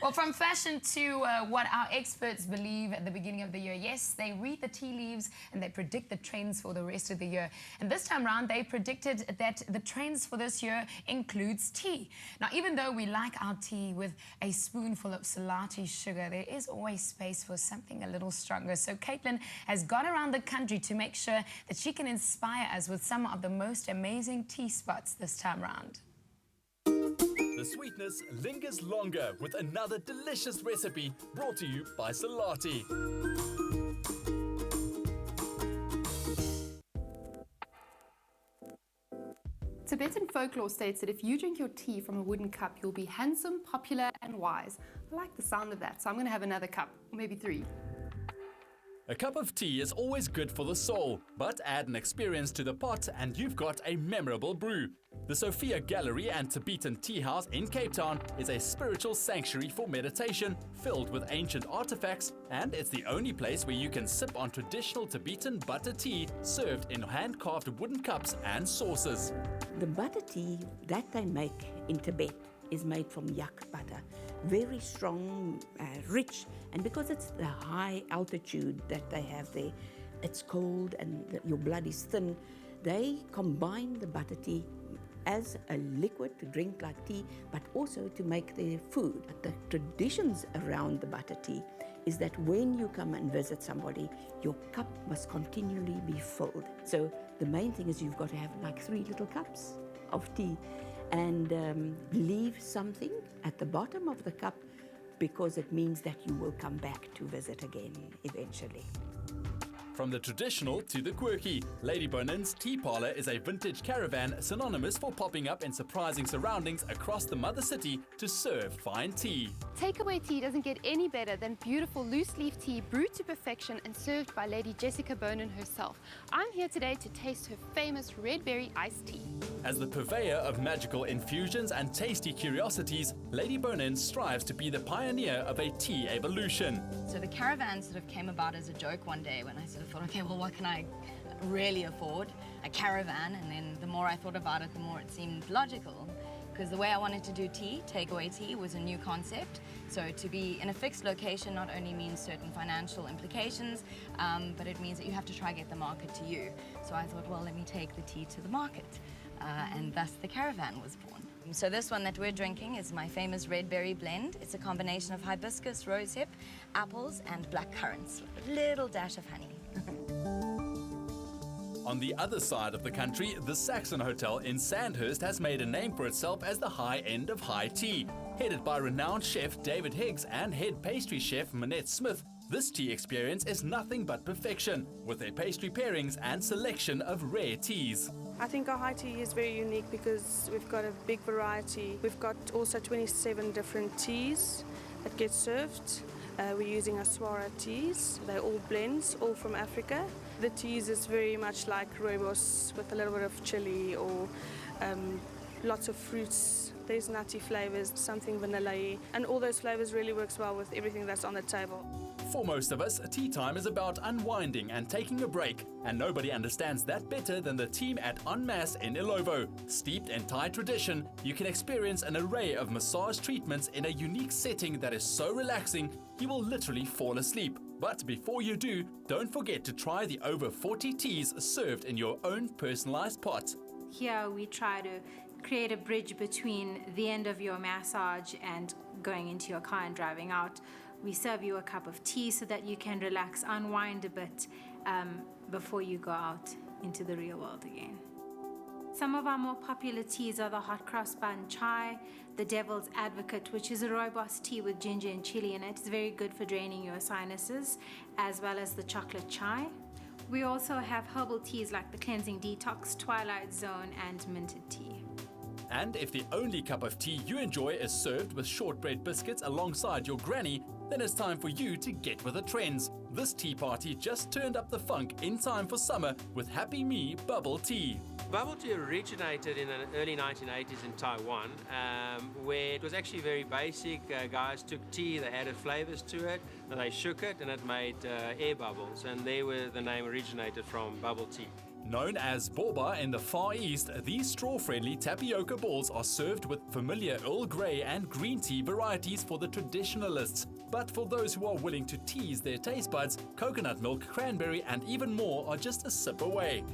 Well, from fashion to what our experts believe at the beginning of the year. Yes, they read the tea leaves and they predict the trends for the rest of the year. And this time around, they predicted that the trends for this year includes tea. Now, even though we like our tea with a spoonful of salati sugar, there is always space for something a little stronger. So Katelyn has gone around the country to make sure that she can inspire us with some of the most amazing tea spots this time around. The sweetness lingers longer with another delicious recipe brought to you by Salati. Tibetan folklore states that if you drink your tea from a wooden cup, you'll be handsome, popular, and wise. I like the sound of that, so I'm going to have another cup, or maybe 3. A cup of tea is always good for the soul, but add an experience to the pot and you've got a memorable brew. The Sophea Gallery and Tibetan Teahouse in Cape Town is a spiritual sanctuary for meditation filled with ancient artifacts, and it's the only place where you can sip on traditional Tibetan butter tea served in hand-carved wooden cups and saucers. The butter tea that they make in Tibet is made from yak butter. Very strong, rich, and because it's the high altitude that they have there, it's cold and your blood is thin. They combine the butter tea as a liquid to drink like tea, but also to make their food. But the traditions around the butter tea is that when you come and visit somebody, your cup must continually be filled. So the main thing is you've got to have like 3 little cups of tea and leave something at the bottom of the cup because it means that you will come back to visit again eventually. From the traditional to the quirky, Lady Bonin's Tea Parlour is a vintage caravan synonymous for popping up in surprising surroundings across the mother city to serve fine tea. Takeaway tea doesn't get any better than beautiful loose-leaf tea brewed to perfection and served by Lady Jessica Bonin herself. I'm here today to taste her famous red berry iced tea. As the purveyor of magical infusions and tasty curiosities, Lady Bonin strives to be the pioneer of a tea evolution. So the caravan sort of came about as a joke one day when I sort of thought, okay, well, what can I really afford? A caravan. And then the more I thought about it, the more it seemed logical. Because the way I wanted to do tea, takeaway tea, was a new concept. So to be in a fixed location not only means certain financial implications, but it means that you have to try to get the market to you. So I thought, well, let me take the tea to the market. And thus the caravan was born. So this one that we're drinking is my famous red berry blend. It's a combination of hibiscus, rosehip, apples, and black currants with a little dash of honey. On the other side of the country, the Saxon Hotel in Sandhurst has made a name for itself as the high end of high tea. Headed by renowned chef David Higgs and head pastry chef Minette Smith, this tea experience is nothing but perfection, with their pastry pairings and selection of rare teas. I think our high tea is very unique because we've got a big variety. We've got also 27 different teas that get served. We're using Aswara teas. They're all blends, all from Africa. The teas is very much like rooibos with a little bit of chili or lots of fruits. There's nutty flavors, something vanilla-y, and all those flavors really works well with everything that's on the table. For most of us, tea time is about unwinding and taking a break, and nobody understands that better than the team at Masse in Ilovo. Steeped in Thai tradition, you can experience an array of massage treatments in a unique setting that is so relaxing, you will literally fall asleep. But before you do, don't forget to try the over 40 teas served in your own personalized pot. Here we try to create a bridge between the end of your massage and going into your car and driving out. We serve you a cup of tea so that you can relax, unwind a bit before you go out into the real world again. Some of our more popular teas are the hot cross bun chai, the devil's advocate, which is a rooibos tea with ginger and chili in it. It's very good for draining your sinuses, as well as the chocolate chai. We also have herbal teas like the cleansing detox, twilight zone, and minted tea. And if the only cup of tea you enjoy is served with shortbread biscuits alongside your granny, then it's time for you to get with the trends. This tea party just turned up the funk in time for summer with Happy Me Bubble Tea. Bubble tea originated in the early 1980s in Taiwan, where it was actually very basic. Guys took tea, they added flavors to it, and they shook it, and it made air bubbles, and there where the name originated from, bubble tea. Known as boba in the Far East, these straw-friendly tapioca balls are served with familiar Earl Grey and green tea varieties for the traditionalists. But for those who are willing to tease their taste buds, coconut milk, cranberry and even more are just a sip away.